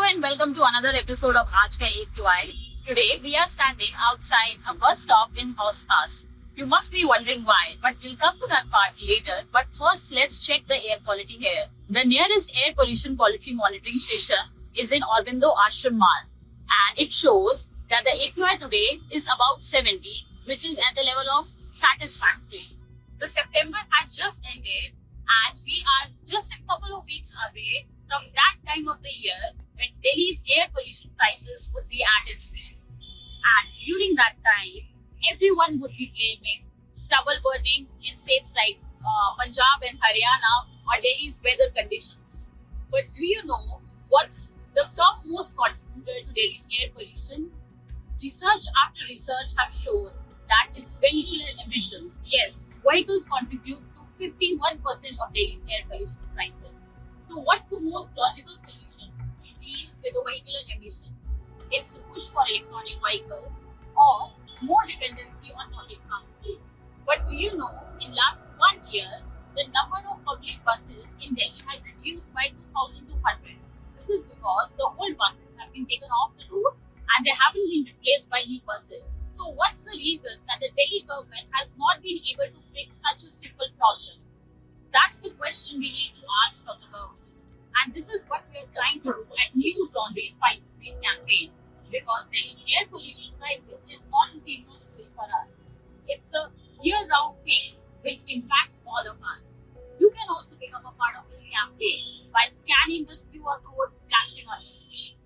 and welcome to another episode of Aaj Ka AQI. Today we are standing outside a bus stop in Houspass. You must be wondering why, but we'll come to that part later. But first, let's check the air quality here. The nearest air pollution quality monitoring station is in Aurobindo Ashram Mall, and it shows that the AQI today is about 70, which is at the level of satisfactory. The September has just ended, and we are just a couple of weeks away from that time of the year when Delhi's air pollution prices would be at its peak. And during that time, everyone would be blaming stubble burning in states like Punjab and Haryana or Delhi's weather conditions. But do you know what's the topmost contributor to Delhi's air pollution? Research after research have shown that it's vehicular emissions. Yes, vehicles contribute to 51% of Delhi's air pollution crisis. So what's the most logical solution to deal with the vehicular emissions? It's to push for electronic vehicles or more dependency on public transport. But do you know, in last 1 year, the number of public buses in Delhi has reduced by 2,200. This is because the old buses have been taken off the road and they haven't been replaced by new buses. So what's the reason that the Delhi government has not been able to fix such a simple problem? That's the question we need to ask from the government. And this is what we are trying to do at News Laundry's Fight to Green campaign. Because the air pollution crisis is not a seasonal story for us. It's a year-round thing which impacts all of us. You can also become a part of this campaign by scanning this QR code flashing on your screen.